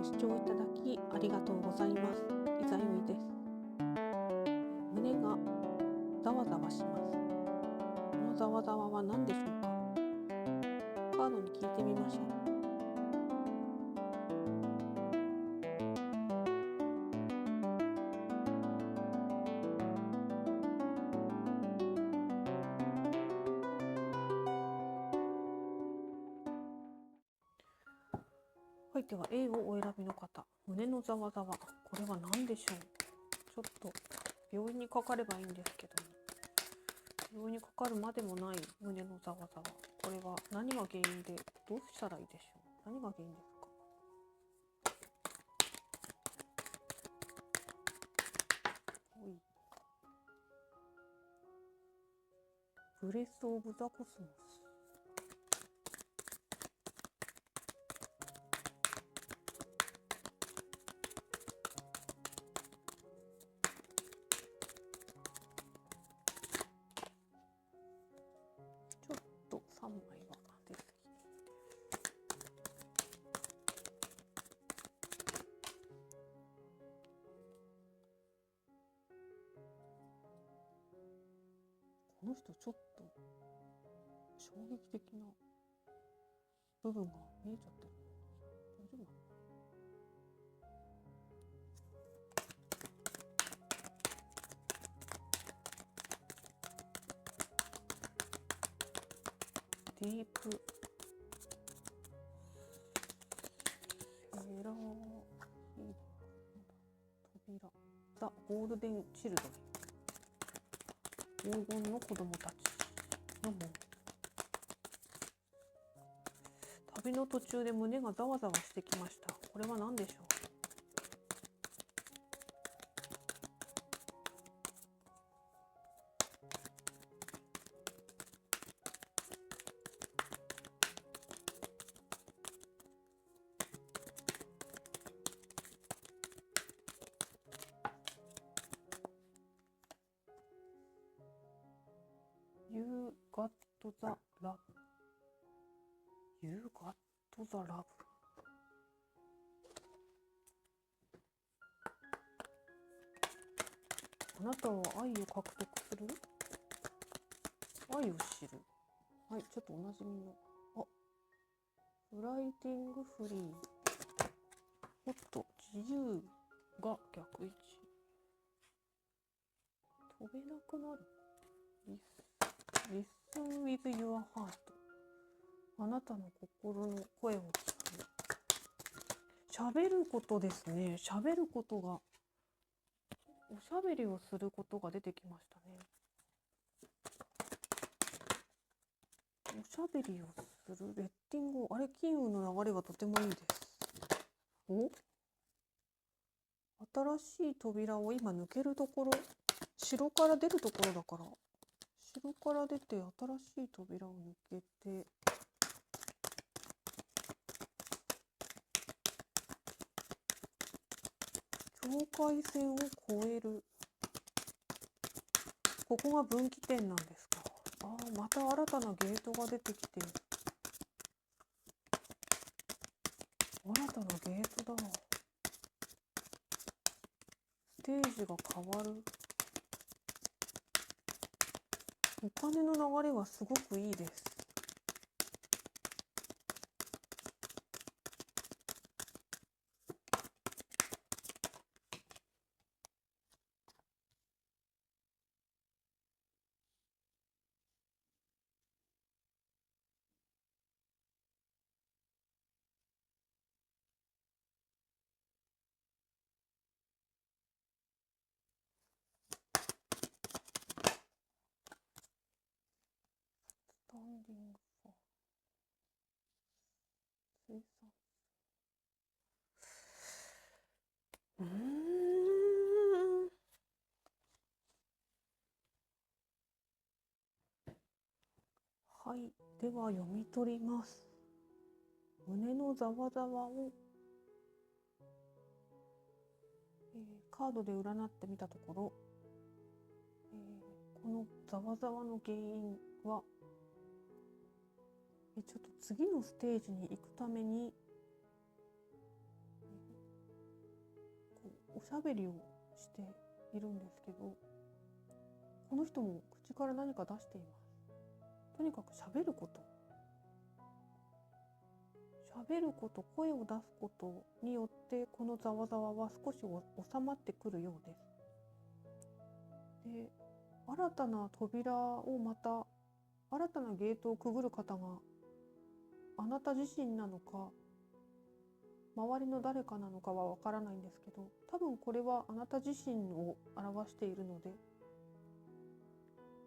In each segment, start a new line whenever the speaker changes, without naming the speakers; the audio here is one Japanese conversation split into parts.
視聴いただきありがとうございます。いざよいです。胸がざわざわします。このざわざわは何でしょうか。カードに聞いてみましょう。はい、では A をお選びの方、胸のざわざわ、これは何でしょう。ちょっと病院にかかればいいんですけども、病院にかかるまでもない胸のざわざわ、これは何が原因でどうしたらいいでしょう。何が原因ですか。ブレスオブザコスモス。ちょっと3枚は出すぎ。この人ちょっと衝撃的な部分が見えちゃってる。大丈夫なの？ディープセラー扉、ザ・ゴールデン・チルドレン、黄金の子供たちの門。旅の途中で胸がざわざわしてきました。これは何でしょう。You got the love. You got the love. あなたは愛を獲得する？愛を知る。はい、ちょっとおなじみの。フライティングフリー。おっと、自由が逆位置。飛べなくなる。Listen with your heart。あなたの心の声を聞く。喋ることですね。喋ることが、おしゃべりをすることが出てきましたね。おしゃべりをする。レッティング。あれ、金運の流れがとてもいいです。お？新しい扉を今抜けるところ、城から出るところだから、城から出て新しい扉を抜けて、境界線を越える。ここが分岐点なんですか。また新たなゲートが出てきて、新たなゲートだ。ステージが変わる。お金の流れがすごくいいです。スタンディングフォー生産。はい、では読み取ります。胸のざわざわを、カードで占ってみたところ、このざわざわの原因は、ちょっと次のステージに行くためにしゃべりをしているんですけど、この人も口から何か出しています。とにかくしゃべること、声を出すことによってこのざわざわは少し収まってくるようです。で、新たな扉をまた新たなゲートをくぐる方があなた自身なのか周りの誰かなのかはわからないんですけど、多分これはあなた自身を表しているので、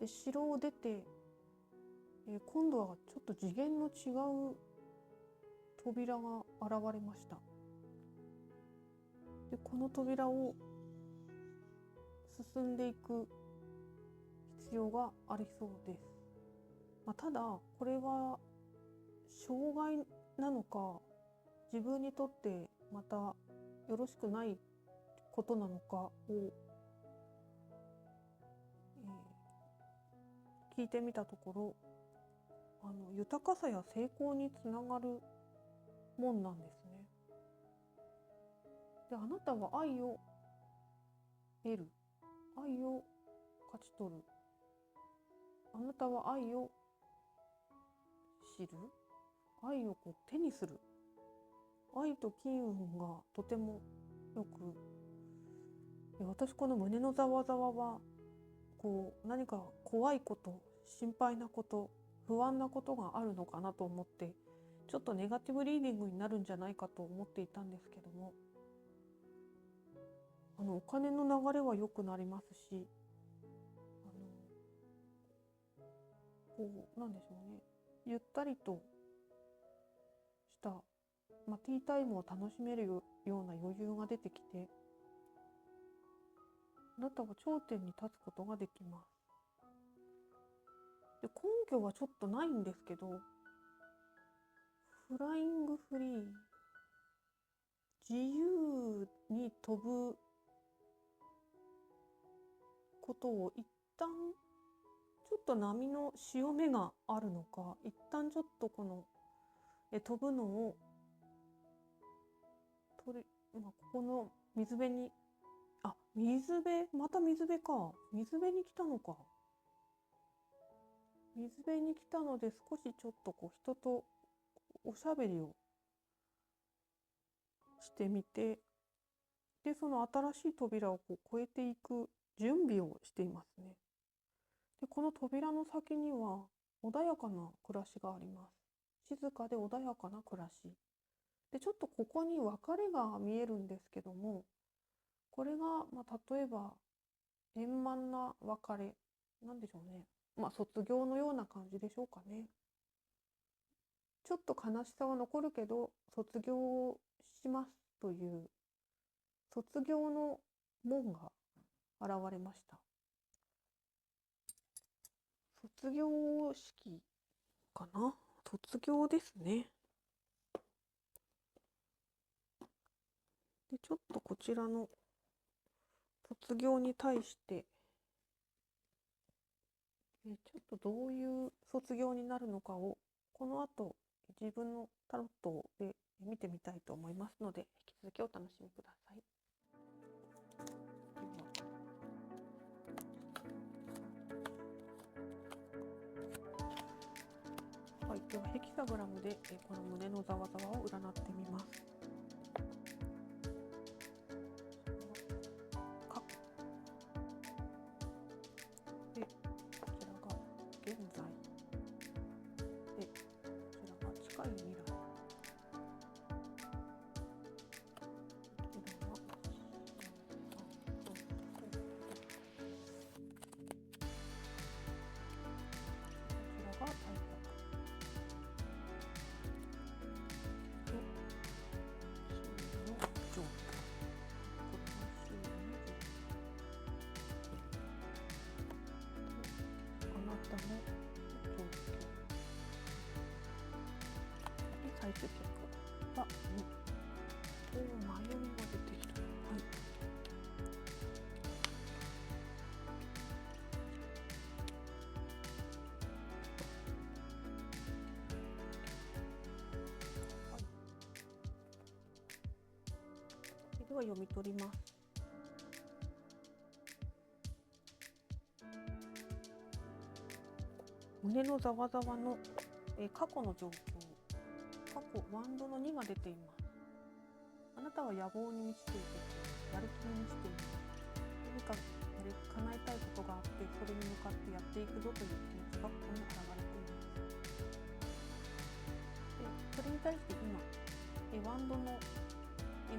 城を出て、今度はちょっと次元の違う扉が現れました。で、この扉を進んでいく必要がありそうです。ただこれは障害なのか、自分にとってまたよろしくないことなのかを、聞いてみたところ、豊かさや成功につながるもんなんですね。で、あなたは愛を得る、愛を勝ち取る、あなたは愛を知る、愛を手にする、愛と金運がとてもよく、私この胸のざわざわは何か怖いこと、心配なこと、不安なことがあるのかなと思って、ちょっとネガティブリーディングになるんじゃないかと思っていたんですけども、お金の流れは良くなりますし、なんでしょうね、ゆったりとした、ティータイムを楽しめるような余裕が出てきて、あなたは頂点に立つことができます。で、根拠はちょっとないんですけど、フライングフリー、自由に飛ぶことを一旦ちょっと波の潮目があるのか、一旦ちょっとこの飛ぶのをここの水辺に、また水辺か、水辺に来たのか。水辺に来たので、少しちょっと人とおしゃべりをしてみて、でその新しい扉を越えていく準備をしていますね。で、この扉の先には穏やかな暮らしがあります。静かで穏やかな暮らしで、ちょっとここに別れが見えるんですけども、これが、例えば円満な別れなんでしょうね。卒業のような感じでしょうかね。ちょっと悲しさは残るけど卒業しますという卒業の門が現れました。卒業式かな、卒業ですね。で、ちょっとこちらの卒業に対してちょっとどういう卒業になるのかをこの後自分のタロットで見てみたいと思いますので、引き続きお楽しみください。はい、ではヘキサグラムでこの胸のざわざわを占ってみます。で、こちらが現在で、こちらが近い未来。最終結果が2。迷いが出てきた。はい。では読み取ります。胸のざわざわの、過去の状況。過去、ワンドの2が出ています。あなたは野望に満ちていて、やる気に満ちています。何か叶えたいことがあって、それに向かってやっていくぞという気持ちがここに現れています。で、それに対して今、ワンドの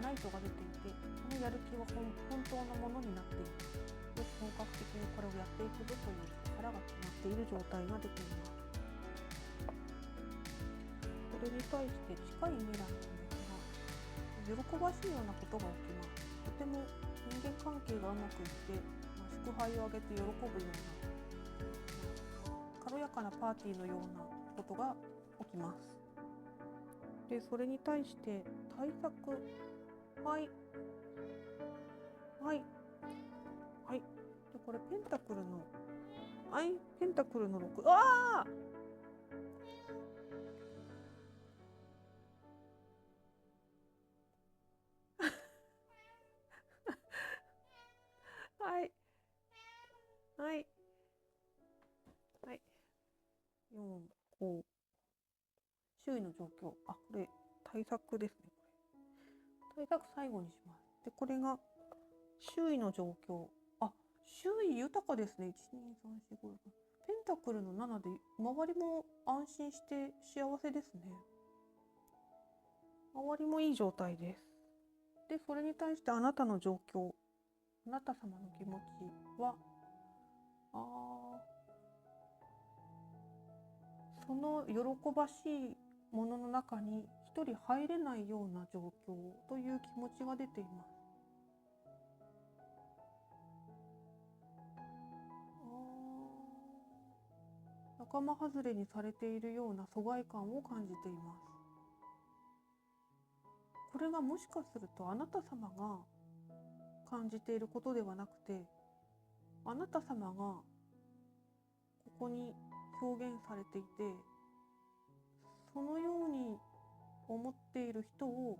ナイトが出ていて、このやる気は本当のものになっています。よく本格的にこれをやっていくぞという力が決まっている状態が出ています。それに対して近い未来なんですが、喜ばしいようなことが起きます。とても人間関係がうまくいって、祝杯をあげて喜ぶような、軽やかなパーティーのようなことが起きます。で、それに対して対策、はいはいはい。で、これペンタクルのペンタクルの6。ああはいはいはい。4、5。周囲の状況。これ対策ですね。対策最後にします。で、これが周囲の状況。周囲豊かですね。1、2、3、4、5、6。ペンタクルの7で周りも安心して幸せですね。周りもいい状態です。で、それに対してあなたの状況、あなた様の気持ちは、その喜ばしいものの中に一人入れないような状況という気持ちが出ています。仲間外れにされているような疎外感を感じています。これがもしかするとあなた様が感じていることではなくて、あなた様がここに表現されていて、そのように思っている人を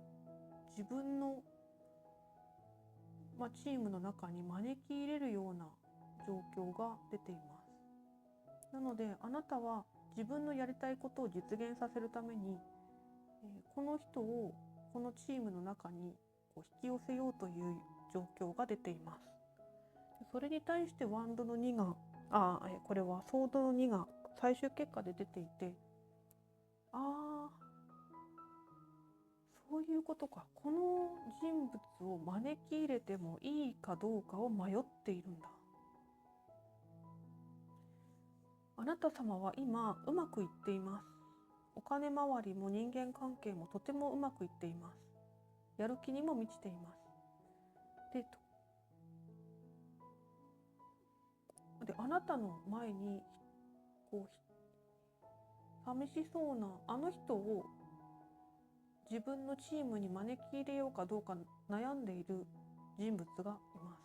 自分の、チームの中に招き入れるような状況が出ています。なのであなたは自分のやりたいことを実現させるために、この人をこのチームの中に引き寄せようという状況が出ています。それに対してワンドの2がこれはソードの2が最終結果で出ていて、そういうことか。この人物を招き入れてもいいかどうかを迷っているんだ。あなた様は今うまくいっています。お金回りも人間関係もとてもうまくいっています。やる気にも満ちています。で、あなたの前に寂しそうなあの人を自分のチームに招き入れようかどうか悩んでいる人物がいます。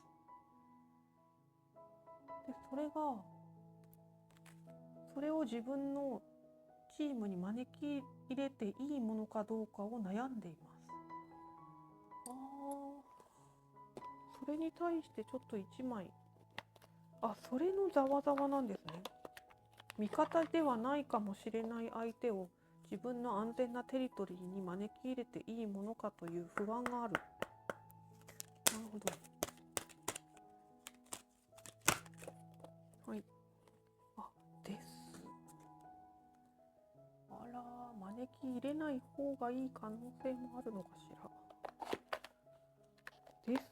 で、それを自分のチームに招き入れていいものかどうかを悩んでいます。それに対してちょっと1枚、それのざわざわなんですね。味方ではないかもしれない相手を自分の安全なテリトリーに招き入れていいものかという不安がある。なるほど。はい。です。招き入れない方がいい可能性もあるのかしら。です。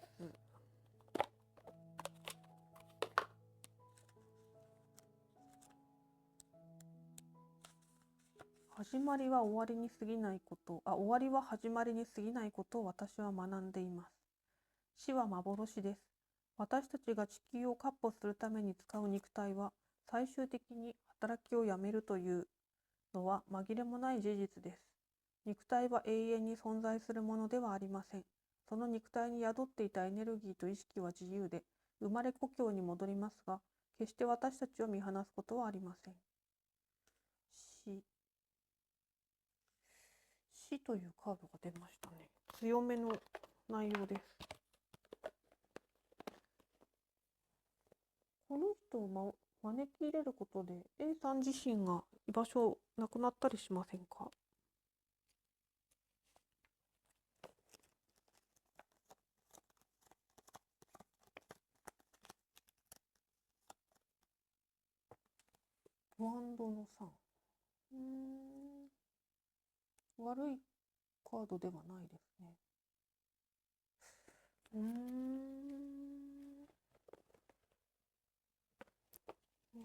始まりは終わりに過ぎないこと、終わりは始まりに過ぎないことを私は学んでいます。死は幻です。私たちが地球を闊歩するために使う肉体は、最終的に働きをやめるというのは紛れもない事実です。肉体は永遠に存在するものではありません。その肉体に宿っていたエネルギーと意識は自由で、生まれ故郷に戻りますが、決して私たちを見放すことはありません。死というカードが出ましたね。強めの内容です。この人を招き入れることで A さん自身が居場所なくなったりしませんか？ワンドの3。悪いカードではないですね。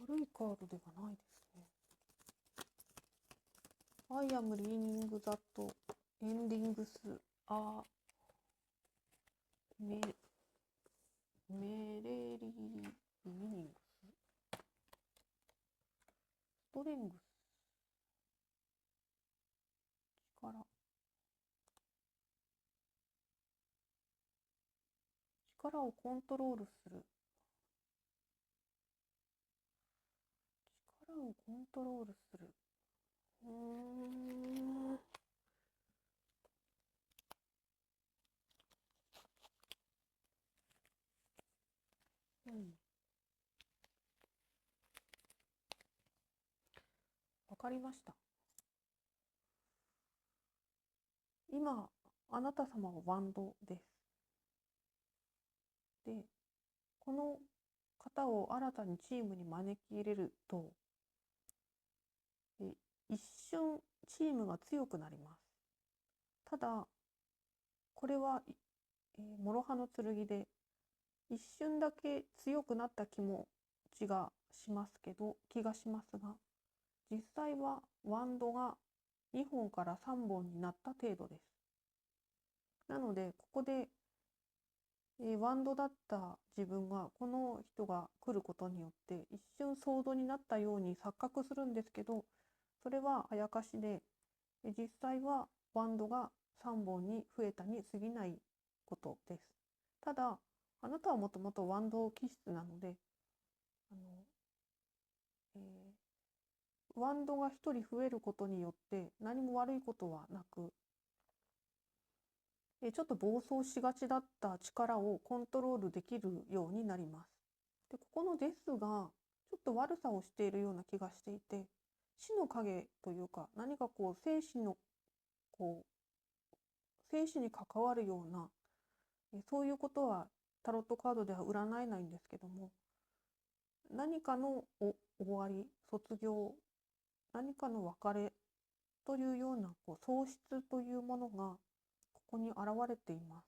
悪いカードではないですね。I am reading that endings are merely beginnings. ストレングス、力をコントロールする。力をコントロールする。わかりました。今、あなた様はワンドです。で、この方を新たにチームに招き入れると、一瞬チームが強くなります。ただ、これは、諸刃の剣で、一瞬だけ強くなった気がしますが、実際はワンドが2本から3本になった程度です。なので、ここで、ワンドだった自分がこの人が来ることによって一瞬ソードになったように錯覚するんですけど、それはあやかしで、実際はワンドが3本に増えたに過ぎないことです。ただ、あなたはもともとワンド気質なので、ワンドが1人増えることによって何も悪いことはなく、ちょっと暴走しがちだった力をコントロールできるようになります。で、ここのですが、ちょっと悪さをしているような気がしていて、死の影というか、何かこう、生死に関わるような、そういうことはタロットカードでは占えないんですけども、何かの終わり、卒業、何かの別れというような喪失というものがここに現れています。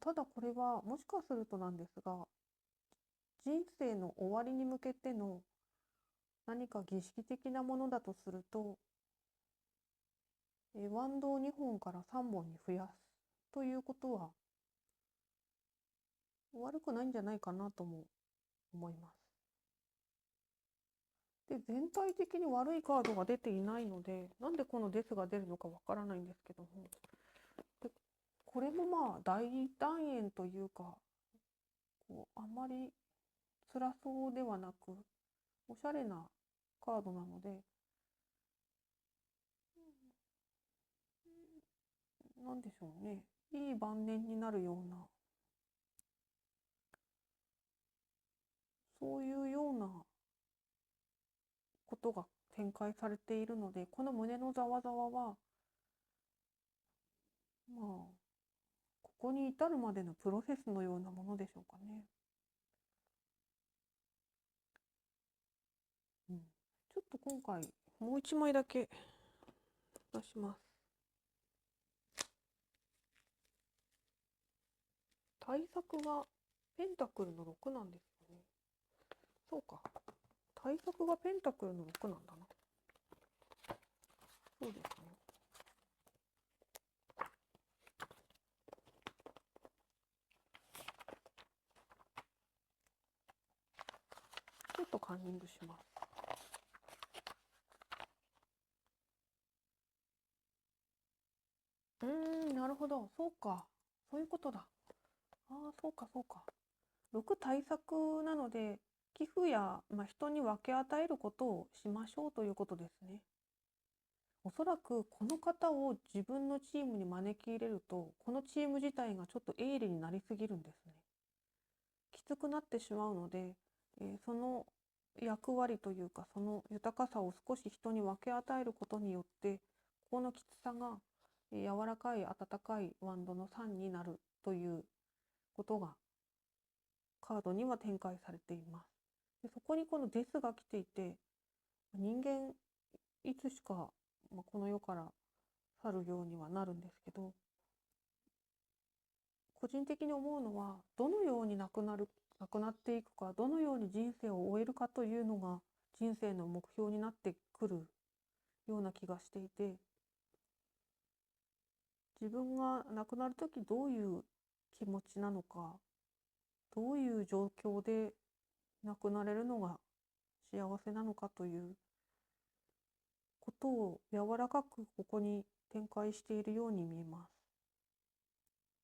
ただこれはもしかするとなんですが、人生の終わりに向けての何か儀式的なものだとすると、ワンドを2本から3本に増やすということは悪くないんじゃないかなとも思います。で、全体的に悪いカードが出ていないので、なんでこのデスが出るのかわからないんですけども、でこれもまあ大団円というか、あまり辛そうではなく、おしゃれなカードなので、なんでしょうね、いい晩年になるような、そういうようなことが展開されているので、この胸のざわざわは、まあ、ここに至るまでのプロセスのようなものでしょうかね。ちょっと今回、もう一枚だけ出します。対策がペンタクルの6なんですよね。そうか。対策がペンタクルの6なんだな。そうですね。ちょっとカンニングします。なるほど。そうか。そういうことだ。ああ、そうか、そうか。6対策なので、寄付や、人に分け与えることをしましょうということですね。おそらくこの方を自分のチームに招き入れると、このチーム自体がちょっと鋭利になりすぎるんですね。きつくなってしまうので、その役割というか、その豊かさを少し人に分け与えることによって、ここのきつさが柔らかい温かいワンドの3になるということがカードには展開されています。でそこにこのデスが来ていて、人間いつしか、この世から去るようにはなるんですけど、個人的に思うのは、どのように亡くなっていくか、どのように人生を終えるかというのが人生の目標になってくるような気がしていて、自分が亡くなる時どういう気持ちなのか、どういう状況で亡くなれるのが幸せなのかということを柔らかくここに展開しているように見えます。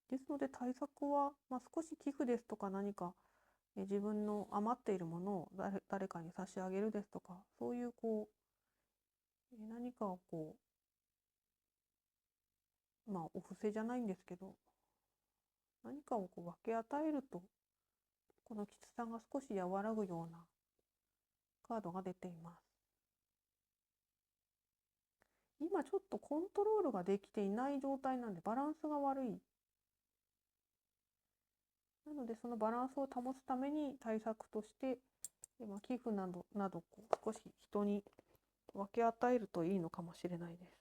ですので対策は、少し寄付ですとか、何か自分の余っているものを誰かに差し上げるですとか、そういう何かをお布施じゃないんですけど、何かを分け与えると、このきつさが少し和らぐようなカードが出ています。今ちょっとコントロールができていない状態なんで、バランスが悪い。なのでそのバランスを保つために対策として、寄付など少し人に分け与えるといいのかもしれないです。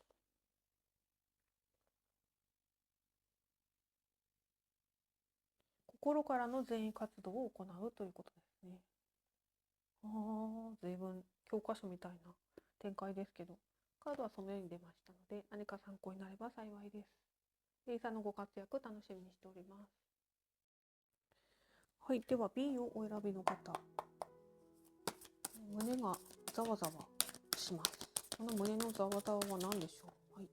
心からの善意活動を行うということですね。随分教科書みたいな展開ですけど、カードはそのように出ましたので、何か参考になれば幸いです。レイさんのご活躍楽しみにしております。はい、では B をお選びの方。胸がざわざわします。この胸のざわざわは何でしょう。はい。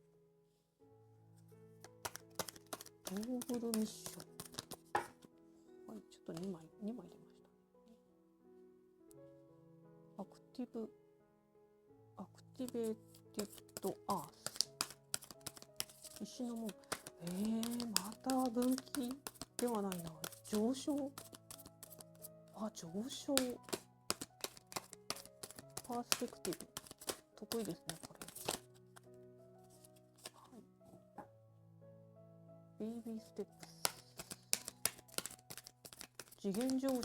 ノーブルミッション。はい、ちょっと2枚出ました。アクティベーテッドアース。石の門。また分岐ではないな。上昇。上昇。パースペクティブ。得意ですね、これ。はい。ベイビーステップス。次元上昇。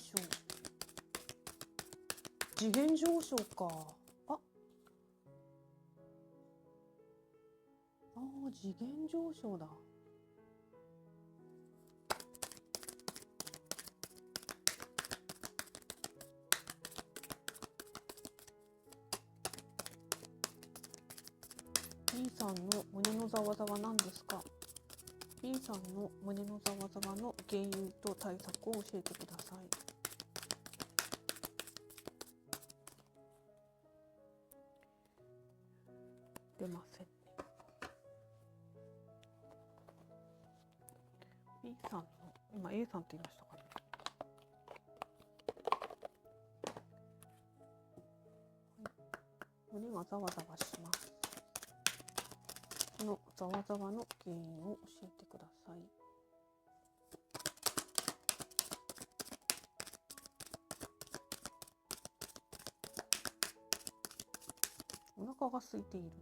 次元上昇か。次元上昇だ。B さんの胸のざわざわなんですか？ B さんの胸のざわざわの原因と対策を教えてください。出ませんね。B さんの、今 A さんって言いましたかね。胸がざわざわします。このざわざわの原因を教えてください。お腹が空いている。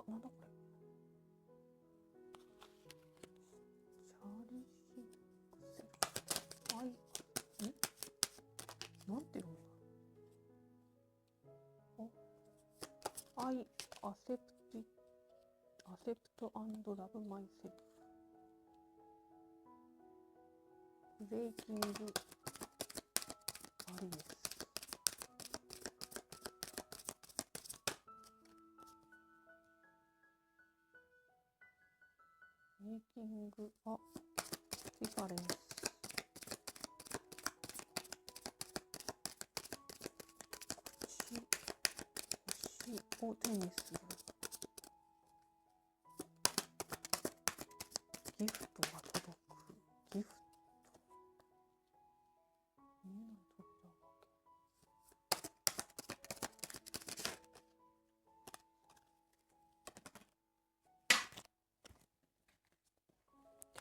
なんだこれ。チャーリーシックス。なんて読むんだ。I accept and love myself. ブレイキングバリエス。メイキングリファレンス。星を手にする。ギフトが届く。ギフト。見えない扉を開ける。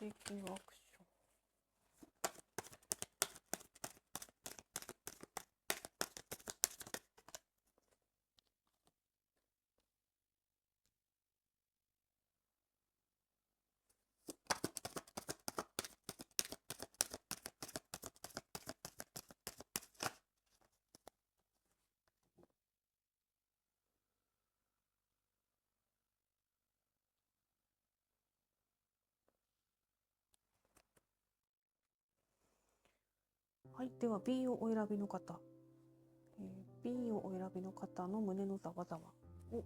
テイキングアクション。はい、では B をお選びの方、B をお選びの方の胸のざわざわを、占っ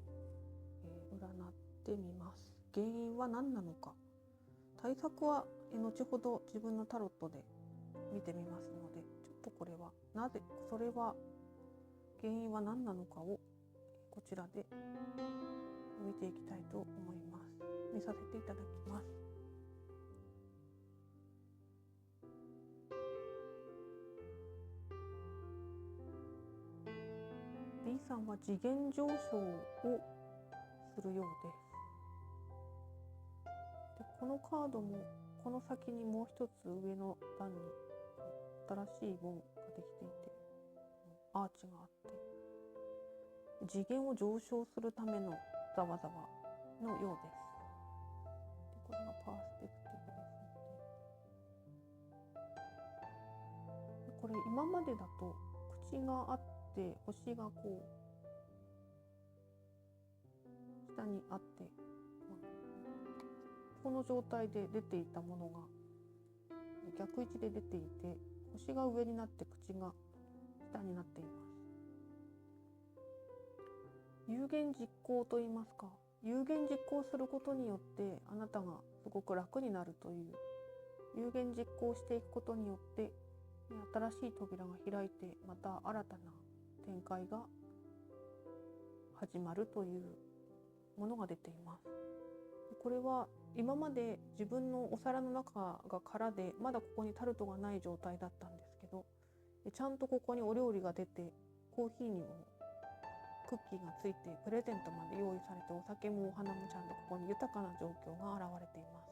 てみます。原因は何なのか、対策は後ほど自分のタロットで見てみますので、ちょっとこれはそれは原因は何なのかをこちらで見ていきたいと思います。見させていただきます。B さんは次元上昇をするようです。でこのカードもこの先にもう一つ上の段に新しい門ができていて、アーチがあって次元を上昇するためのざわざわのようです。でこれがパースペクティブですので、これ今までだと口があって星がこう下にあって、この状態で出ていたものが逆位置で出ていて、星が上になって口が下になっています。有言実行と言いますか、有言実行することによってあなたがすごく楽になるという、有言実行していくことによって新しい扉が開いて、また新たな展開が始まるというものが出ています。これは今まで自分のお皿の中が空で、まだここにタルトがない状態だったんですけど、ちゃんとここにお料理が出て、コーヒーにもクッキーがついて、プレゼントまで用意されて、お酒もお花もちゃんとここに豊かな状況が現れています。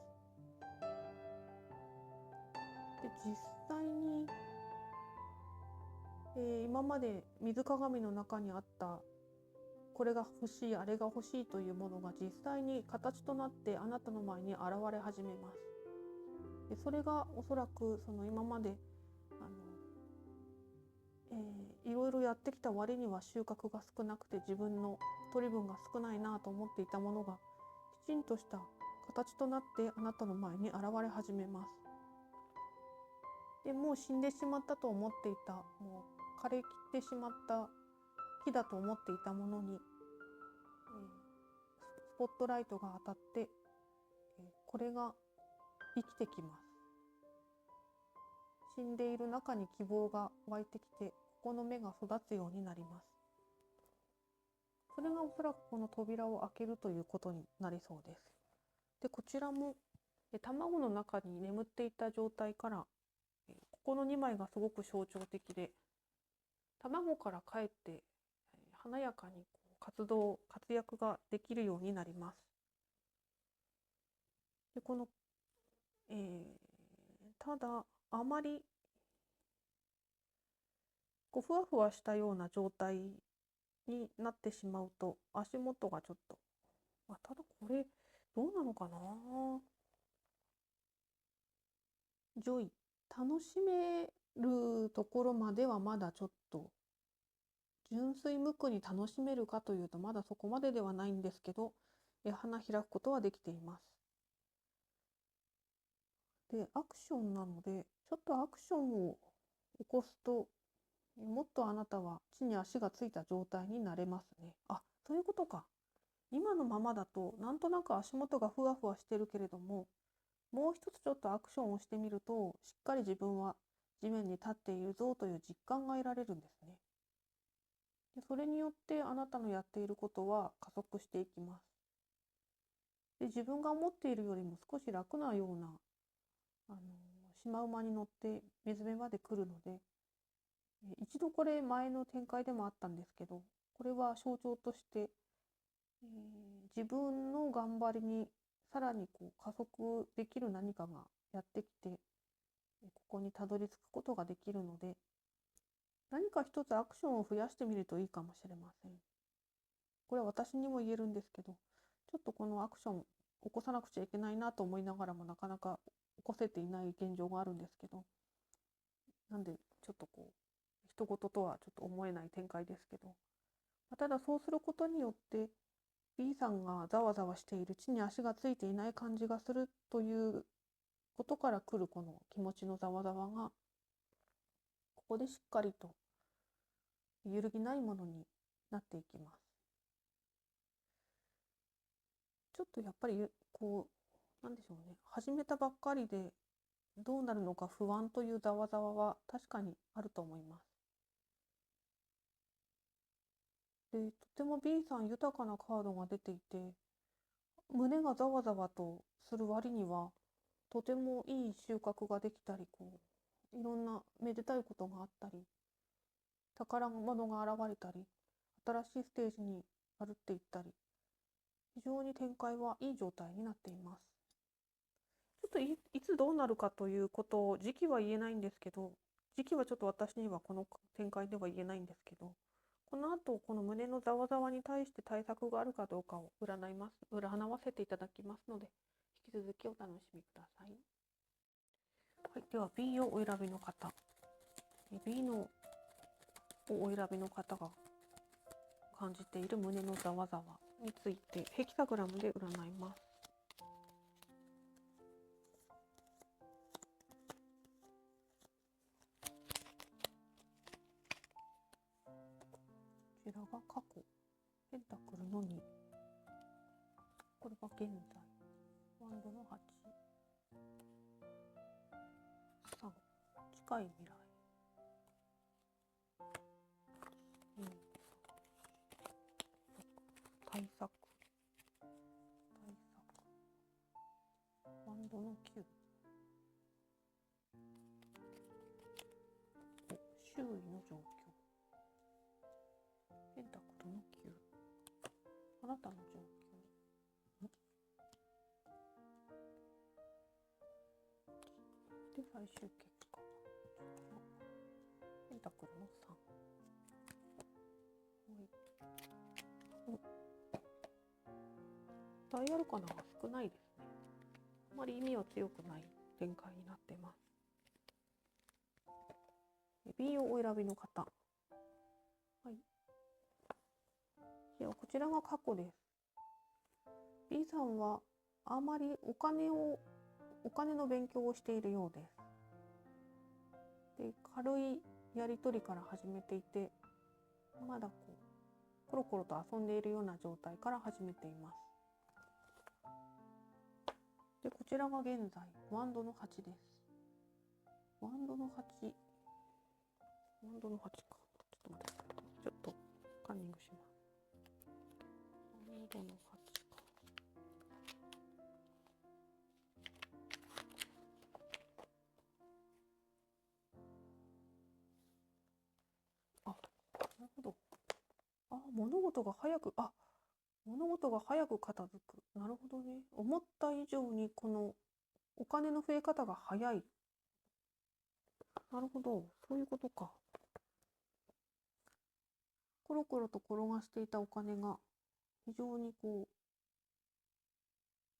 で実際に、今まで水鏡の中にあったこれが欲しい、あれが欲しいというものが実際に形となってあなたの前に現れ始めます。でそれがおそらくその今までいろいろやってきた割には収穫が少なくて、自分の取り分が少ないなと思っていたものがきちんとした形となってあなたの前に現れ始めます。でもう死んでしまったと思っていた、もう枯れきってしまった木だと思っていたものに、スポットライトが当たって、これが生きてきます。死んでいる中に希望が湧いてきて、ここの芽が育つようになります。それがおそらくこの扉を開けるということになりそうです。でこちらも卵の中に眠っていた状態から、ここの2枚がすごく象徴的で、卵から帰って華やかに活躍ができるようになります。でこの、ただあまりふわふわしたような状態になってしまうと足元がちょっと、ただこれどうなのかな、ジョイ楽しめるところまではまだちょっと、純粋無垢に楽しめるかというとまだそこまでではないんですけど、花開くことはできています。でアクションなので、ちょっとアクションを起こすともっとあなたは地に足がついた状態になれますね。そういうことか。今のままだとなんとなく足元がふわふわしてるけれども、もう一つちょっとアクションをしてみると、しっかり自分は地面に立っているぞという実感が得られるんですね。でそれによってあなたのやっていることは加速していきます。で自分が思っているよりも少し楽なようなシマウマに乗って水辺まで来るので、一度これ前の展開でもあったんですけど、これは象徴として、自分の頑張りにさらにこう加速できる何かがやってきて、ここにたどり着くことができるので、何か一つアクションを増やしてみるといいかもしれません。これは私にも言えるんですけど、ちょっとこのアクション起こさなくちゃいけないなと思いながらもなかなか起こせていない現状があるんですけど、なんでちょっとこう人事とはちょっと思えない展開ですけど、ただそうすることによって B さんがざわざわしている、地に足がついていない感じがするということから来るこの気持ちのざわざわが、ここでしっかりと揺るぎないものになっていきます。ちょっとやっぱりこうなんでしょうね、始めたばっかりでどうなるのか不安というざわざわは確かにあると思います。で、とても B さん豊かなカードが出ていて、胸がざわざわとする割にはとてもいい収穫ができたり、こういろんなめでたいことがあったり、宝物が現れたり、新しいステージに歩っていったり、非常に展開はいい状態になっています。ちょっといつどうなるかということを時期は言えないんですけど、時期はちょっと私にはこの展開では言えないんですけど、この後この胸のざわざわに対して対策があるかどうかを占わせていただきますので、引き続きお楽しみください。はい、では B をお選びの方、B のをお選びの方が感じている胸のざわざわについてヘキサグラムで占います。こちらが過去、ペンタクルの2、これが現在、ワンドの8、3、近い未来、対策、ワンドの9、周囲の状況、ペンタクルの9、あなたの状況、で最終結果、ペンタクルの3、ダイアルカナが少ないですね。あまり意味は強くない展開になっています。B をお選びの方、はい、ではこちらが過去です。 B さんはあまりお金の勉強をしているようです。で、軽いやり取りから始めていて、まだこうコロコロと遊んでいるような状態から始めています。で、こちらが現在ワンドの8です。ワンドの8、ワンドの8か、ちょっと待ってください、ちょっとカンニングします。ワンドの8か、なるほど。物事が早く片付く。なるほどね。思った以上にこのお金の増え方が早い。なるほど。そういうことか。コロコロと転がしていたお金が非常にこ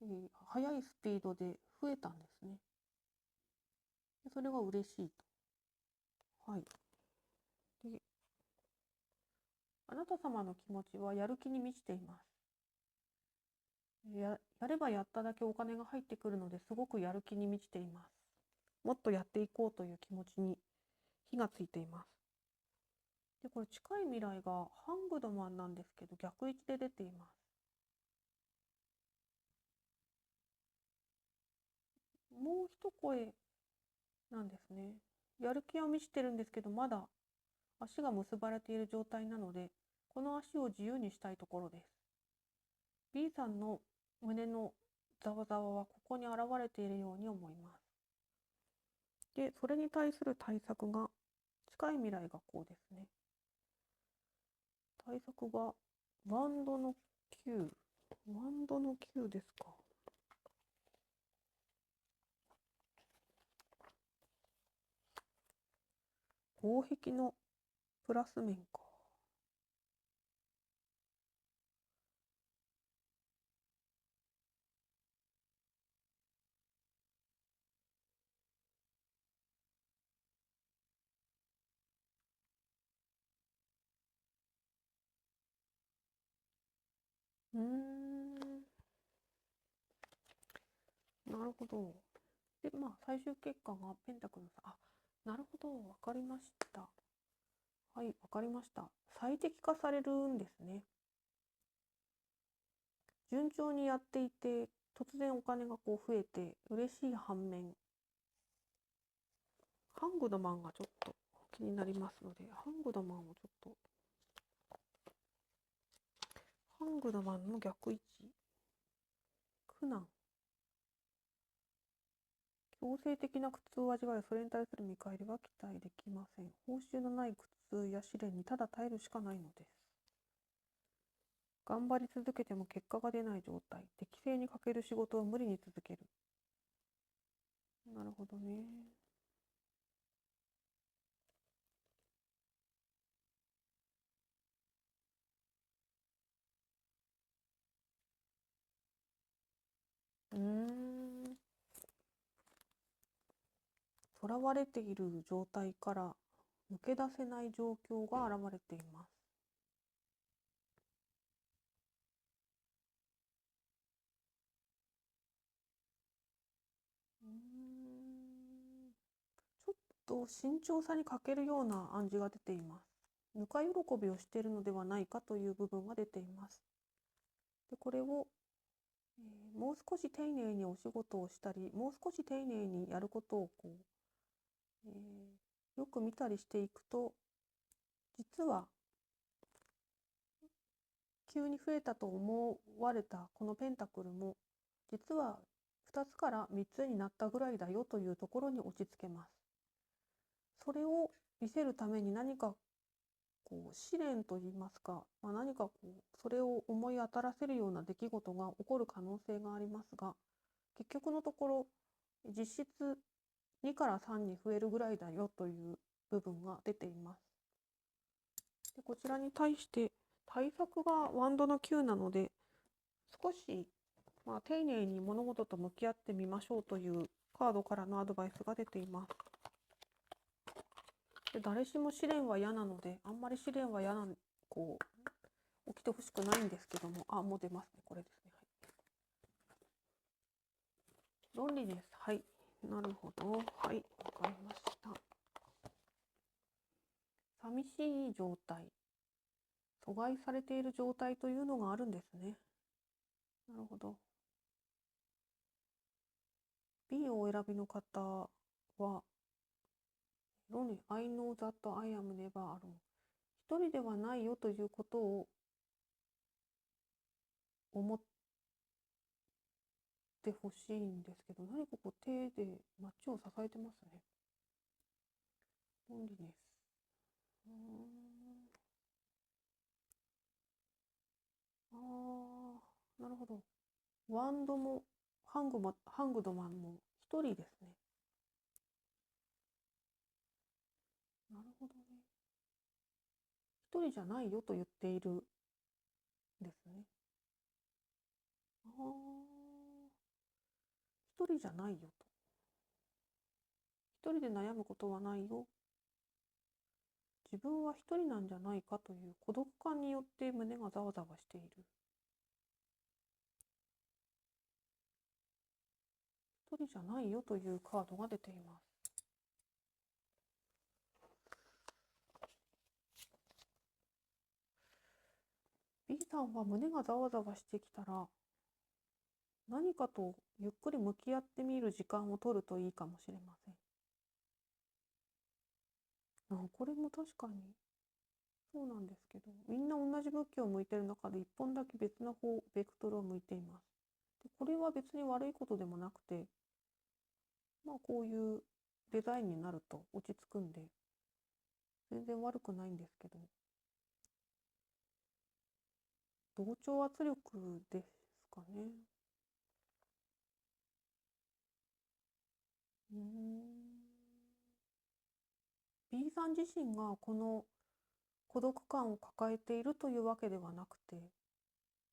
う、速いスピードで増えたんですね。それが嬉しいと。はい。で、あなた様の気持ちはやる気に満ちています。やればやっただけお金が入ってくるのですごくやる気に満ちています。もっとやっていこうという気持ちに火がついています。で、これ近い未来がハングドマンなんですけど、逆位置で出ています。もう一声なんですね。やる気は満ちてるんですけど、まだ足が結ばれている状態なので、この足を自由にしたいところです。B さんの胸のざわざわはここに現れているように思います。で、それに対する対策が、近い未来がこうですね。対策がワンドの9、ワンドの9ですか。防壁のプラス面か。なるほど。で、最終結果がペンタクルのさ、なるほど、わかりました。はい、わかりました。最適化されるんですね。順調にやっていて、突然お金が増えて嬉しい反面、ハングドマンがちょっと気になりますので、ハングドマンをちょっと、ハングドマンの逆位置、苦難。強制的な苦痛を味わい、それに対する見返りは期待できません。報酬のない苦痛や試練にただ耐えるしかないのです。頑張り続けても結果が出ない状態。適正に欠ける仕事を無理に続ける。なるほどね。囚われている状態から抜け出せない状況が現れています。ちょっと慎重さに欠けるような暗示が出ています。ぬか喜びをしているのではないかという部分が出ています。で、これを、もう少し丁寧にお仕事をしたり、もう少し丁寧にやることをよく見たりしていくと、実は急に増えたと思われたこのペンタクルも、実は2つから3つになったぐらいだよというところに落ち着けます。それを見せるために何か試練といいますか、何かそれを思い当たらせるような出来事が起こる可能性がありますが、結局のところ実質2から3に増えるぐらいだよという部分が出ています。で、こちらに対して対策がワンドの9なので、少し丁寧に物事と向き合ってみましょうというカードからのアドバイスが出ています。で、誰しも試練は嫌なので、あんまり試練は嫌な、起きてほしくないんですけども、もう出ますね。これですね。はい、論理です。はい。なるほど。はい。わかりました。寂しい状態。阻害されている状態というのがあるんですね。なるほど。B をお選びの方は、論理、I know that I am never alone。一人ではないよということを思ってほしいんですけど、何か手で街を支えてますね。論理です。なるほど。ワンドもハングドマンも一人ですね。なるほどね。一人じゃないよと言っているんですね。一人じゃないよと。一人で悩むことはないよ。自分は一人なんじゃないかという孤独感によって胸がざわざわしている。一人じゃないよというカードが出ています。B さんは胸がざわざわしてきたら、何かとゆっくり向き合ってみる時間を取るといいかもしれません。これも確かにそうなんですけど、みんな同じ向きを向いてる中で一本だけ別のベクトルを向いています。で、これは別に悪いことでもなくて、こういうデザインになると落ち着くんで、全然悪くないんですけど、同調圧力ですかね。B さん自身がこの孤独感を抱えているというわけではなくて、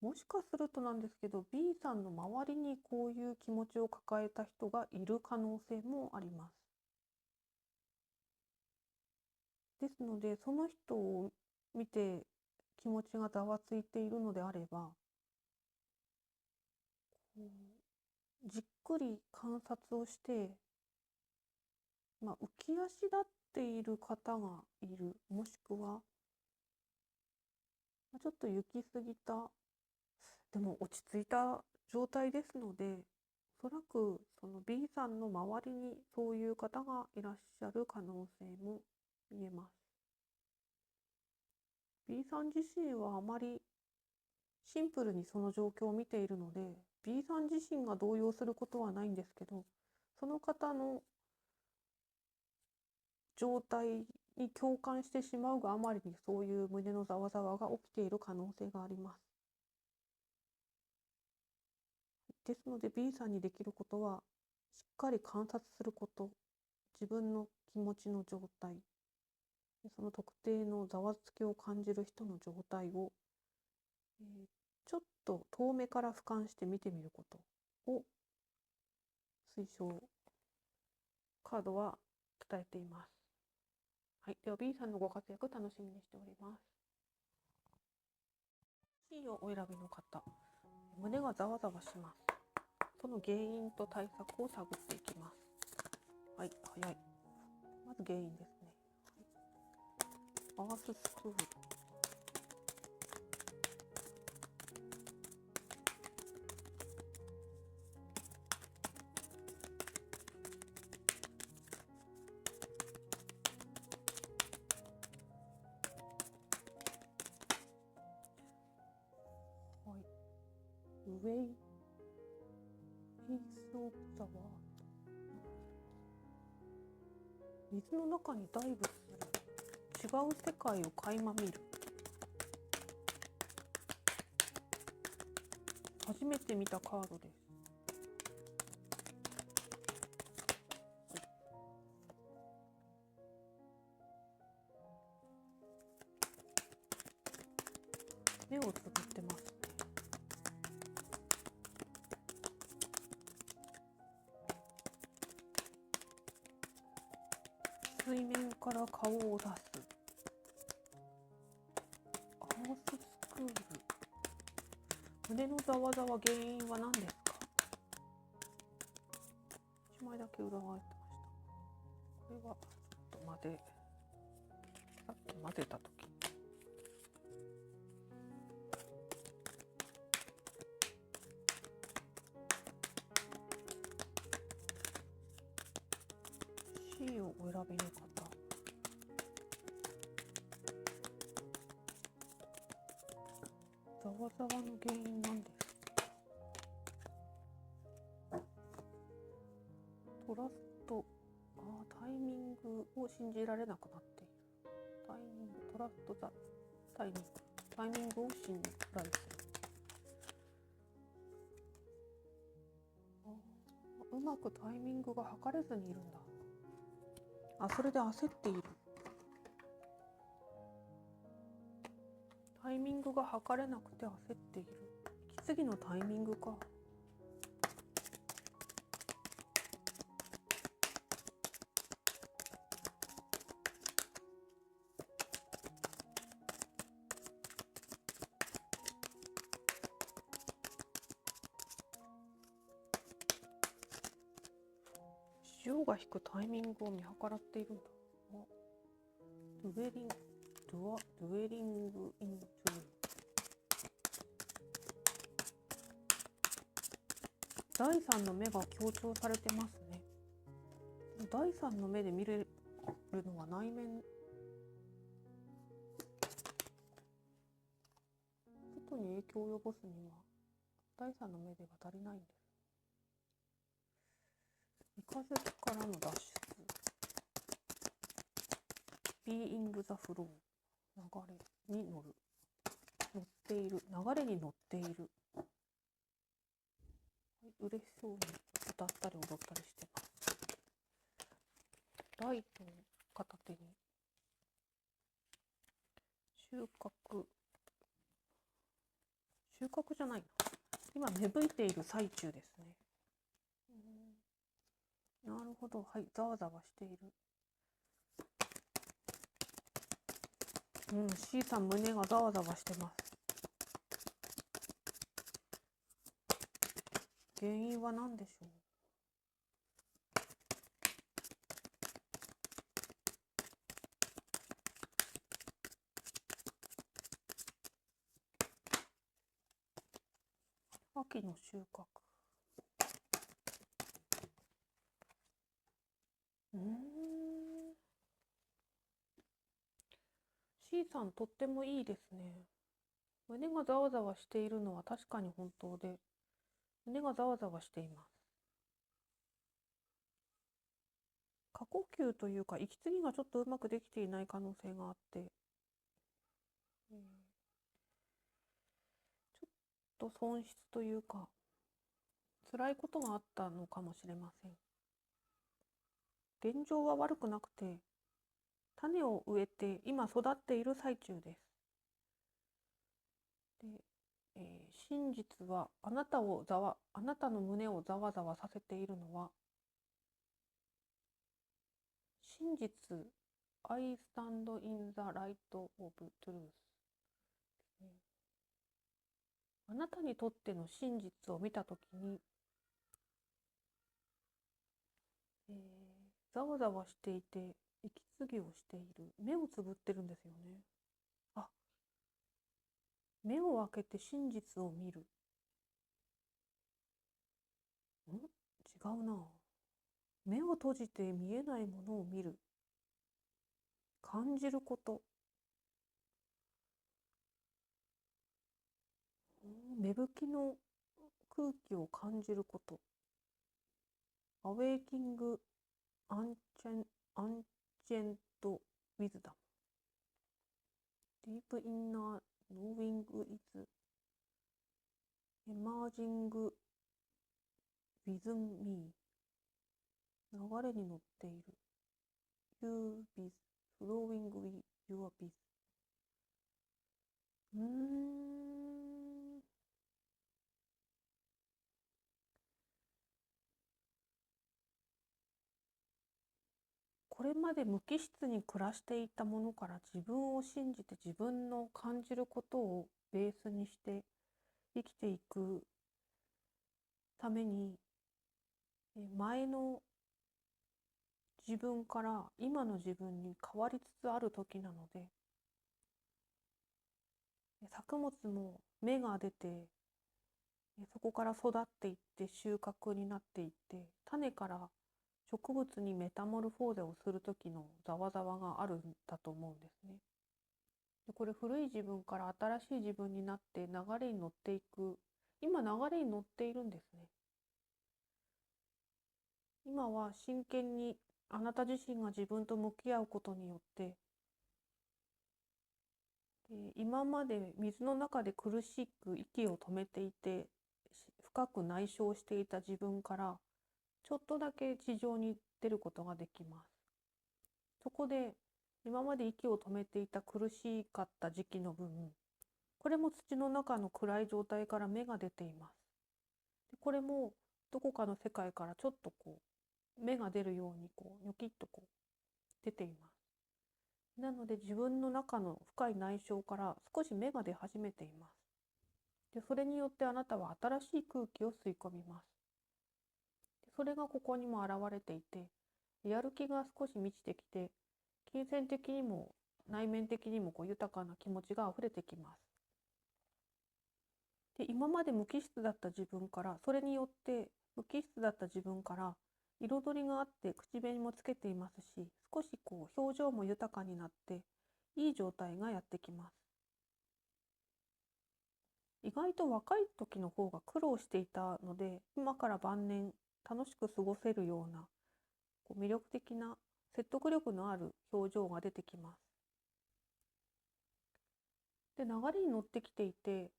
もしかするとなんですけど、B さんの周りにこういう気持ちを抱えた人がいる可能性もあります。ですので、その人を見て気持ちがざわついているのであれば、じっくり観察をして、浮き足立っている方がいる、もしくは、ちょっと行き過ぎた、でも落ち着いた状態ですので、おそらくその B さんの周りにそういう方がいらっしゃる可能性も見えます。B さん自身はあまりシンプルにその状況を見ているので、B さん自身が動揺することはないんですけど、その方の状態に共感してしまうがあまりにそういう胸のざわざわが起きている可能性があります。ですので B さんにできることは、しっかり観察すること、自分の気持ちの状態、その特定のざわつきを感じる人の状態を、ちょっと遠目から俯瞰して見てみることを推奨カードは伝えています。はい、では B さんのご活躍楽しみにしております。C をお選びの方、胸がざわざわします。その原因と対策を探っていきます。はい、早い。まず原因ですね。アーススクール。はい。ウェイピースオブザワールド。水の中にダイブする。違う世界を垣間見る。初めて見たカードです。目をつぶってますね。水面から顔を出す。アーススクール。胸のざわざわ原因は何ですか？1枚だけ裏返ってました。これはちょっとさっき混ぜた時。C をお選びの方。ざわざわの原因なんですか？トラスト、タイミングを信じられなくなっている。タイミング、トラストザタイミング。タイミングを信頼する。うまくタイミングが測れずにいるんだ。それで焦っている。タイミングが測れなくて焦っている。息継ぎのタイミングか。潮が引くタイミングを見計らっているんだ。ドゥエリングイントゥー。第三の目が強調されてますね。第三の目で見れるのは内面。外に影響を及ぼすには第三の目では足りないんです。三日月からの脱出。Being the flow。流れに乗る。乗っている。流れに乗っている。嬉しそうに歌ったり踊ったりしてます。ライトを片手に収穫じゃないな。今芽吹いている最中ですね。なるほど。はい、ざわざわしている。C さん胸がざわざわしてます。原因は何でしょう。秋の収穫。C さんとってもいいですね。胸がざわざわしているのは確かに本当で、胸がざわざわしています。過呼吸というか息継ぎがちょっとうまくできていない可能性があって、ちょっと損失というか辛いことがあったのかもしれません。現状は悪くなくて、種を植えて今育っている最中です。で、真実はあなたの胸をざわざわさせているのは、真実 I stand in the light of truth。あなたにとっての真実を見たときに、ざわざわしていて息継ぎをしている。目をつぶってるんですよね。あ、目を開けて真実を見る。違うな。目を閉じて見えないものを見る。感じること。芽吹きの空気を感じること。アウェイキングアンチェントウィズダム。ディープインナーノーウィングイズエマージングウィズンミー。流れに乗っている。You biz flowing with your biz。これまで無機質に暮らしていたものから自分を信じて自分の感じることをベースにして生きていくために、前の自分から今の自分に変わりつつある時なので、作物も芽が出て、そこから育っていって収穫になっていって、種から植物にメタモルフォーゼをする時のざわざわがあるんだと思うんですね。でこれ古い自分から新しい自分になって流れに乗っていく。今流れに乗っているんですね。今は真剣にあなた自身が自分と向き合うことによって、今まで水の中で苦しく息を止めていて深く内省していた自分からちょっとだけ地上に出ることができます。そこで今まで息を止めていた苦しかった時期の分、これも土の中の暗い状態から芽が出ています。これもどこかの世界からちょっと芽が出るようにニョキッと出ています。なので自分の中の深い内省から少し芽が出始めています。でそれによってあなたは新しい空気を吸い込みます。それがここにも現れていて、やる気が少し満ちてきて、金銭的にも内面的にも豊かな気持ちがあふれてきます。で今まで無機質だった自分から、それによって無機質だった自分から彩りがあって口紅もつけていますし、少し表情も豊かになっていい状態がやってきます。意外と若い時の方が苦労していたので、今から晩年楽しく過ごせるような魅力的な説得力のある表情が出てきます。で流れに乗ってきていて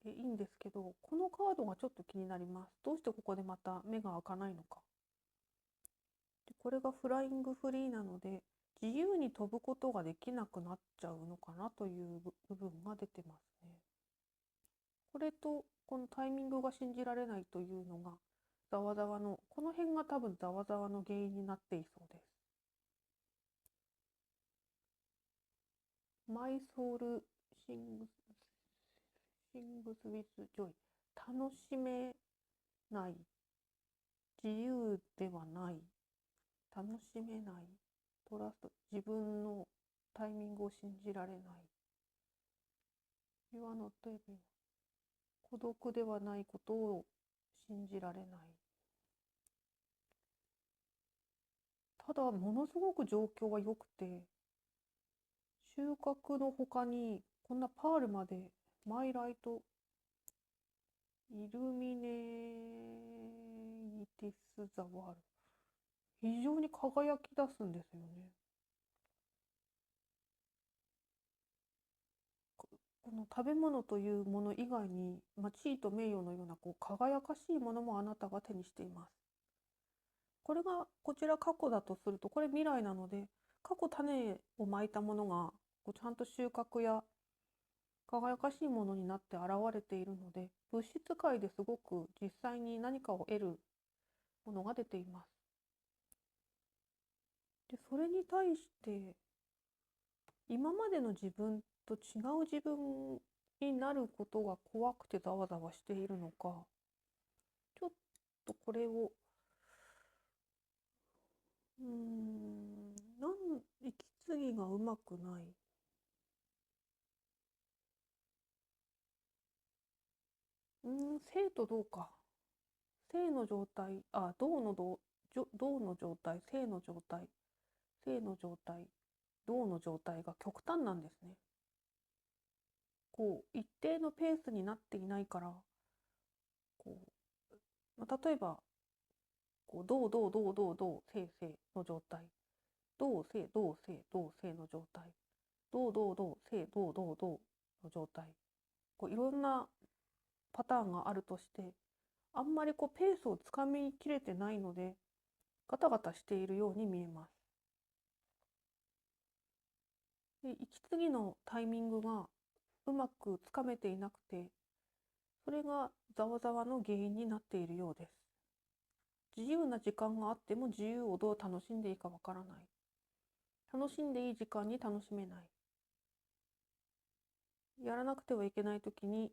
いいんですけど、このカードがちょっと気になります。どうしてここでまた目が開かないのか。でこれがフライングフリーなので、自由に飛ぶことができなくなっちゃうのかなという部分が出てますね。これとこのタイミングが信じられないというのがざわざわの、この辺が多分ざわざわの原因になっていそうです。My soul sings with joy。 楽しめない、自由ではない、楽しめない、トラスト、自分のタイミングを信じられない、You are not able、 孤独ではないことを信じられない。ただものすごく状況は良くて、収穫の他にこんなパールまでマイライトイルミネイティス・ザ・ワールド、非常に輝き出すんですよね。この食べ物というもの以外に、地位と名誉のような輝かしいものもあなたが手にしています。これがこちら過去だとすると、これ未来なので、過去種をまいたものがちゃんと収穫や輝かしいものになって現れているので、物質界ですごく実際に何かを得るものが出ています。で、それに対して今までの自分と違う自分になることが怖くてざわざわしているのか、ちょっとこれを息継ぎがうまくない。生と動か。生の状態、動の状態、生の状態、生の状態、動の状態が極端なんですね。一定のペースになっていないから、例えば、動、動、動、動、動、生、生の状態、動、生、動、生、動、生の状態、動、動、動、生、動、動、動の状態、いろんなパターンがあるとして、あんまりペースをつかみきれてないので、ガタガタしているように見えます。で、息継ぎのタイミングがうまくつかめていなくて、それがざわざわの原因になっているようです。自由な時間があっても自由をどう楽しんでいいかわからない。楽しんでいい時間に楽しめない。やらなくてはいけないときに、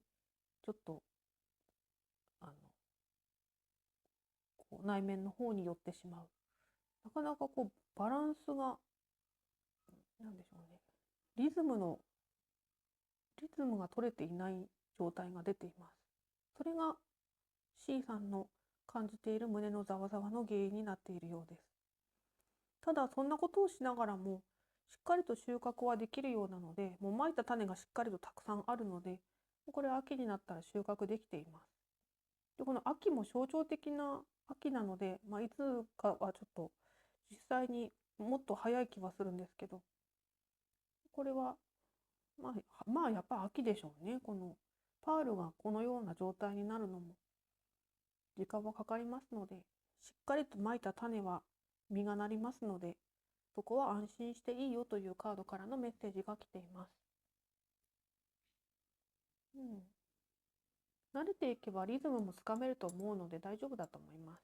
ちょっと、内面の方に寄ってしまう。なかなかバランスが、なんでしょうね。リズムが取れていない状態が出ています。それが C さんの感じている胸のざわざわの原因になっているようです。ただそんなことをしながらもしっかりと収穫はできるようなので、もうまいた種がしっかりとたくさんあるので、これ秋になったら収穫できています。で、この秋も象徴的な秋なので、いつかはちょっと実際にもっと早い気はするんですけど、これはやっぱ秋でしょうね。このパールがこのような状態になるのも時間はかかりますので、しっかりとまいた種は実がなりますので、そこは安心していいよというカードからのメッセージが来ています。慣れていけばリズムもつかめると思うので大丈夫だと思います。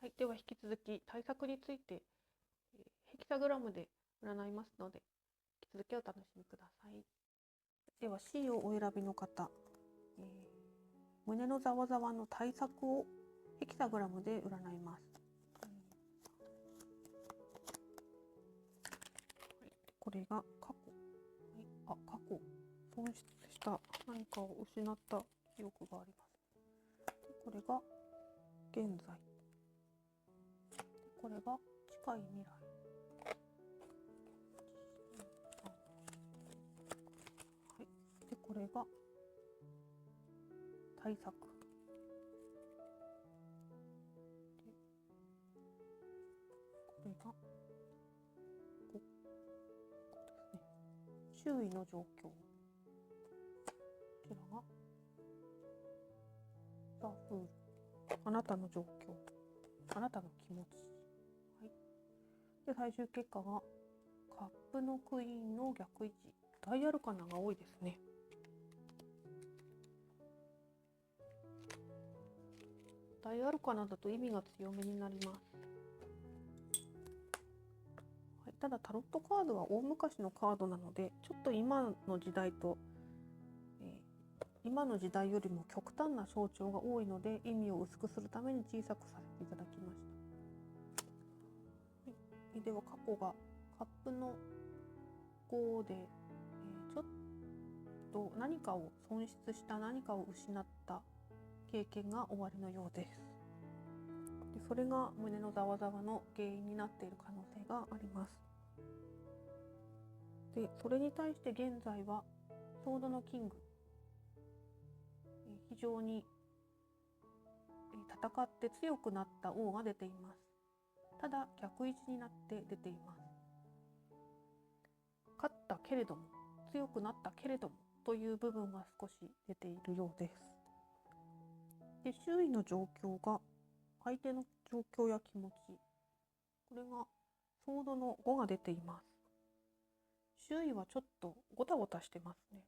はい、では引き続き対策についてヘキサグラムで占いますので、引き続きお楽しみください。では C をお選びの方、胸のざわざわの対策をヘキサグラムで占います。これが過去、過去損失した何かを失った記憶があります。これが現在、これが近い未来、でこれが対策、でこれがこですね、周囲の状況、こちらがザ・フール、あなたの状況、あなたの気持ち、はい、で最終結果がカップのクイーンの逆位置。大アルカナが多いですね。大アルカナだと意味が強めになります。はい、ただタロットカードは大昔のカードなので、ちょっと今の時代と、今の時代よりも極端な象徴が多いので、意味を薄くするために小さくさせていただきました。はい、では過去がカップの5で、ちょっと何かを損失した、何かを失った経験が終わりのようです。でそれが胸のざわざわの原因になっている可能性があります。でそれに対して現在はソードのキング、非常に戦って強くなった王が出ています。ただ逆位置になって出ています。勝ったけれども、強くなったけれどもという部分が少し出ているようです。で周囲の状況が相手の状況や気持ち、これがソードの5が出ています。周囲はちょっとゴタゴタしてますね。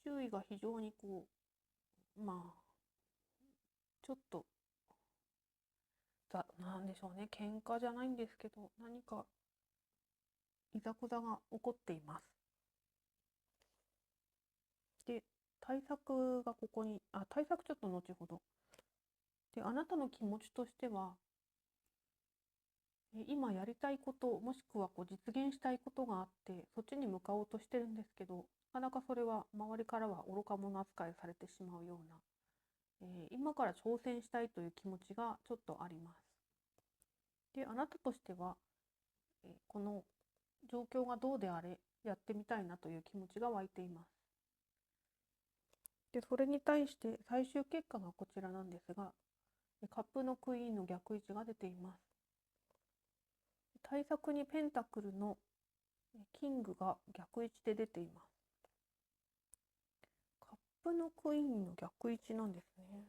周囲が非常にちょっとなんでしょうね、喧嘩じゃないんですけど、何かいざこざが起こっています。で対策がここに対策ちょっと後ほど。であなたの気持ちとしては、今やりたいこと、もしくは実現したいことがあって、そっちに向かおうとしてるんですけど、なかなかそれは周りからは愚か者扱いされてしまうような、今から挑戦したいという気持ちがちょっとあります。であなたとしては、この状況がどうであれやってみたいなという気持ちが湧いています。でそれに対して最終結果がこちらなんですが、カップのクイーンの逆位置が出ています。対策にペンタクルのキングが逆位置で出ています。カップのクイーンの逆位置なんですね。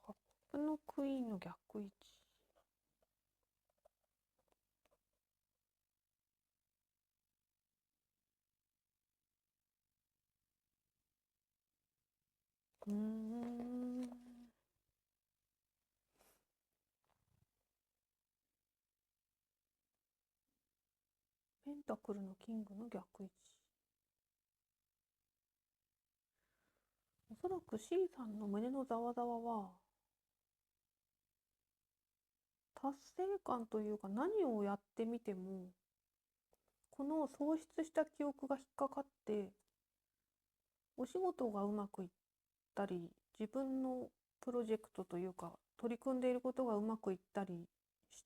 カップのクイーンの逆位置。うーん。ペンタクルのキングの逆位置。おそらく C さんの胸のざわざわは、達成感というか、何をやってみてもこの喪失した記憶が引っかかって、お仕事がうまくいったり、自分のプロジェクトというか取り組んでいることがうまくいったりし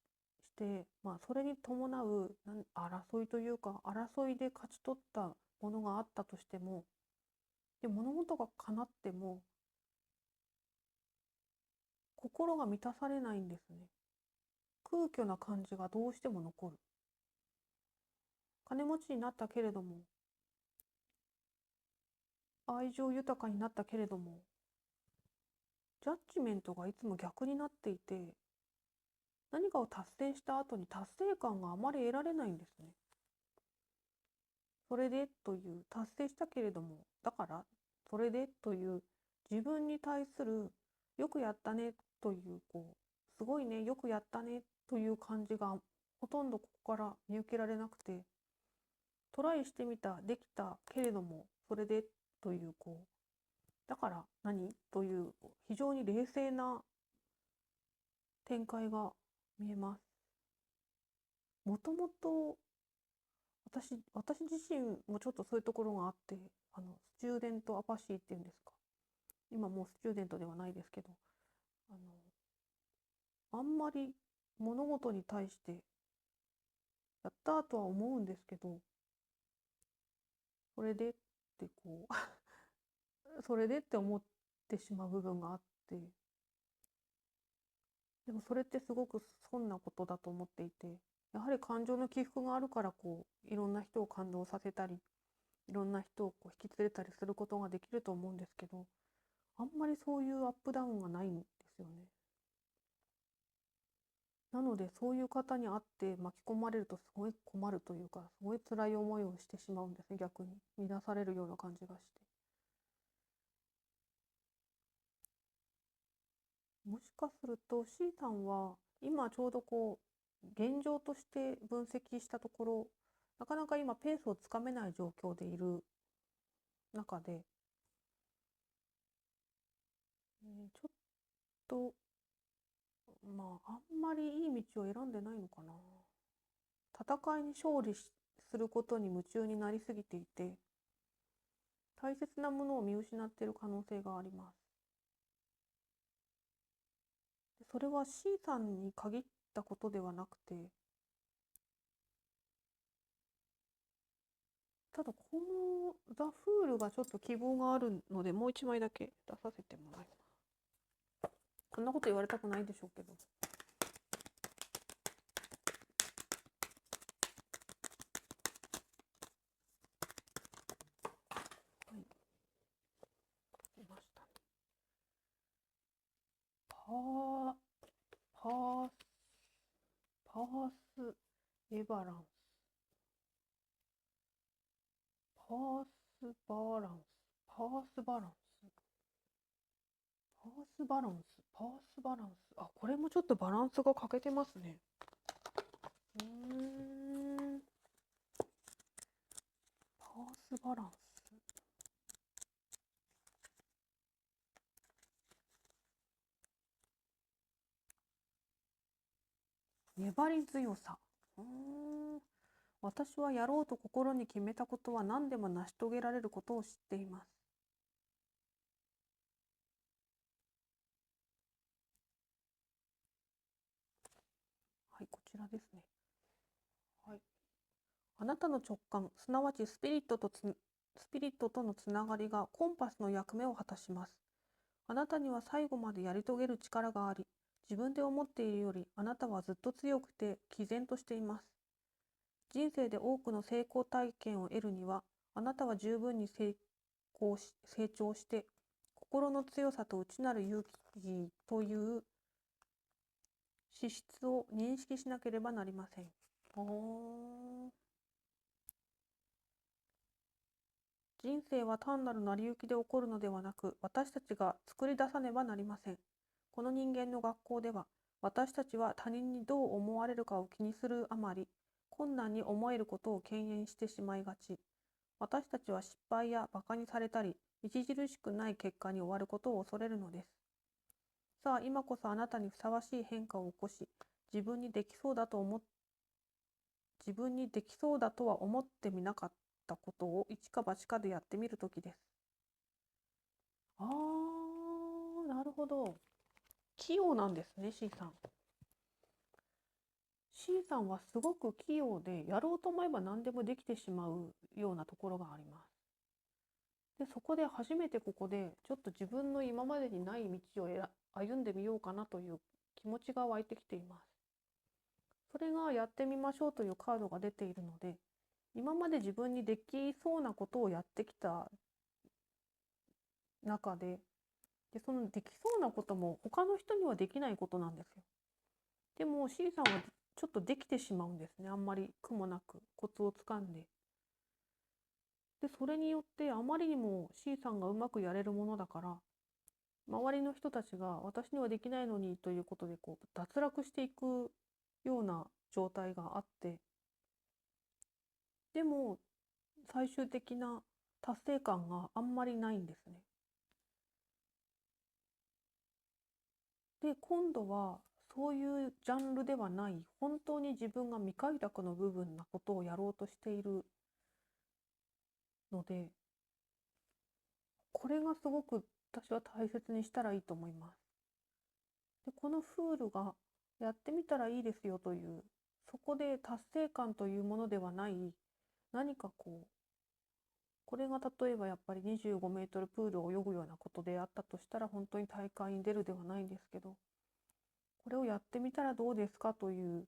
て、それに伴う争いというか、争いで勝ち取ったものがあったとしても、で物事が叶っても心が満たされないんですね。空虚な感じがどうしても残る。金持ちになったけれども、愛情豊かになったけれども、ジャッジメントがいつも逆になっていて、何かを達成した後に達成感があまり得られないんですね。それでという達成したけれども、だからそれでという自分に対するよくやったねというすごいね、よくやったねという感じがほとんどここから見受けられなくて、トライしてみた、できたけれどもそれでというだから何という非常に冷静な展開が見えます。もともと私自身もちょっとそういうところがあって、スチューデントアパシーっていうんですか。今もうスチューデントではないですけど、あんまり物事に対してやったとは思うんですけど、それでってそれでって思ってしまう部分があって、でもそれってすごく損なことだと思っていて、やはり感情の起伏があるからいろんな人を感動させたり、いろんな人をこう引き連れたりすることができると思うんですけど、あんまりそういうアップダウンがないんですよね。なのでそういう方に会って巻き込まれるとすごい困るというか、すごい辛い思いをしてしまうんですね。逆に乱されるような感じがして。もしかすると C さんは今ちょうどこう現状として分析したところ、なかなか今ペースをつかめない状況でいる中で、ちょっとあんまりいい道を選んでないのかな。戦いに勝利することに夢中になりすぎていて、大切なものを見失っている可能性があります。でそれは C さんに限ったことではなくて、ただこのザ・フールがちょっと希望があるので、もう一枚だけ出させてもらいます。こんなこと言われたくないでしょうけど。はい、出ましたね。パース、パースエバランス。パースバランス。パースバランス。パースバランス。パースバランス。あ、これもちょっとバランスが欠けてますね。パースバランス。粘り強さ。私はやろうと心に決めたことは何でも成し遂げられることを知っています。はい、こちらですね。はい。あなたの直感、すなわちスピリットとのつながりがコンパスの役目を果たします。あなたには最後までやり遂げる力があり、自分で思っているよりあなたはずっと強くて毅然としています。人生で多くの成功体験を得るには、あなたは十分に成長して、心の強さと内なる勇気という資質を認識しなければなりません。人生は単なる成り行きで起こるのではなく、私たちが作り出さねばなりません。この人間の学校では、私たちは他人にどう思われるかを気にするあまり、困難に思えることを敬遠してしまいがち。私たちは失敗や馬鹿にされたり、著しくない結果に終わることを恐れるのです。さあ、今こそあなたにふさわしい変化を起こし、自分にできそうだとは思ってみなかったことを一か八かでやってみるときです。なるほど。器用なんですね、C さん。C さんはすごく器用で、やろうと思えば何でもできてしまうようなところがあります。で、そこで初めてここで、ちょっと自分の今までにない道を歩んでみようかなという気持ちが湧いてきています。それがやってみましょうというカードが出ているので、今まで自分にできそうなことをやってきた中で、そのできそうなことも他の人にはできないことなんですよ。でも C さんはちょっとできてしまうんですね。あんまり苦もなくコツをつかんで。で、それによってあまりにも C さんがうまくやれるものだから、周りの人たちが私にはできないのにということでこう脱落していくような状態があって、でも最終的な達成感があんまりないんですね。で、今度はそういうジャンルではない、本当に自分が未開拓の部分なことをやろうとしているので、これがすごく私は大切にしたらいいと思います。で、このフールがやってみたらいいですよという、そこで達成感というものではない、何かこう、これが例えばやっぱり25メートルプールを泳ぐようなことであったとしたら、本当に大会に出るではないんですけど、これをやってみたらどうですかという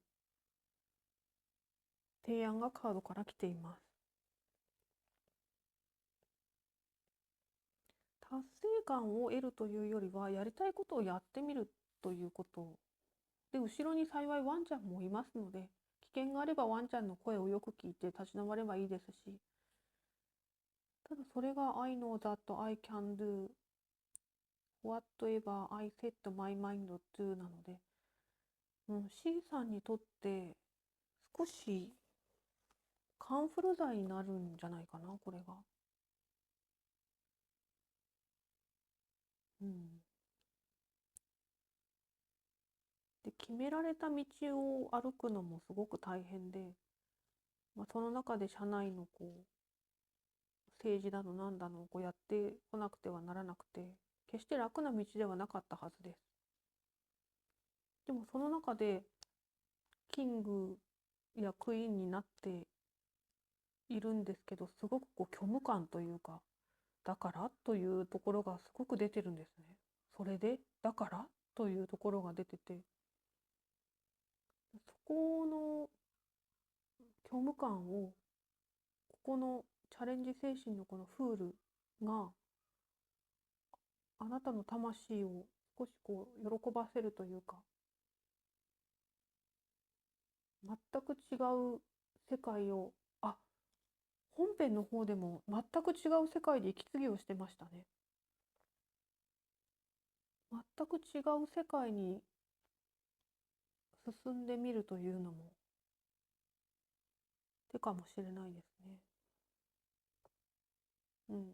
提案がカードから来ています。達成感を得るというよりは、やりたいことをやってみるということで、後ろに幸いワンちゃんもいますので、危険があればワンちゃんの声をよく聞いて立ち止まればいいですし、ただそれが I know that I can do whatever I set my mind to なので、C さんにとって少しカンフル剤になるんじゃないかな、これが。で、決められた道を歩くのもすごく大変で、その中で社内の政治だのなんだのやってこなくてはならなくて、決して楽な道ではなかったはずです。でもその中でキングやクイーンになっているんですけど、すごく虚無感というか、だからというところがすごく出てるんですね。それでだからというところが出てて、そこの虚無感を、ここのチャレンジ精神のこのフールがあなたの魂を少し喜ばせるというか、全く違う世界を、本編の方でも全く違う世界で息継ぎをしてましたね。全く違う世界に進んでみるというのも手かもしれないですね。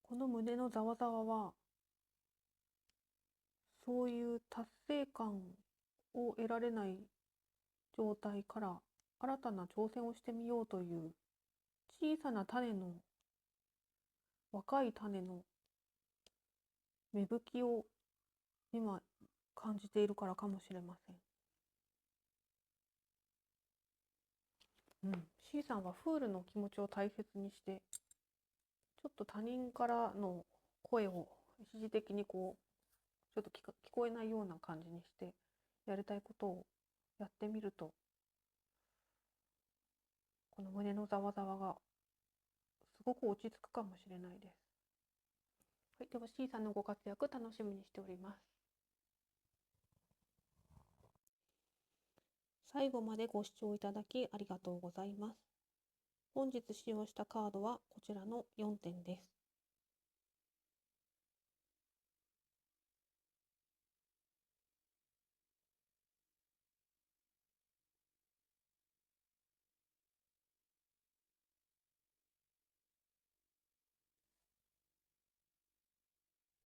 この胸のざわざわは、そういう達成感を得られない状態から新たな挑戦をしてみようという小さな種の、若い種の芽吹きを今感じているからかもしれません。C さんはフールの気持ちを大切にして、ちょっと他人からの声を一時的にちょっと聞こえないような感じにして、やりたいことをやってみると、この胸のざわざわがすごく落ち着くかもしれないです。はい、では C さんのご活躍楽しみにしております。最後までご視聴いただきありがとうございます。本日使用したカードはこちらの4点です。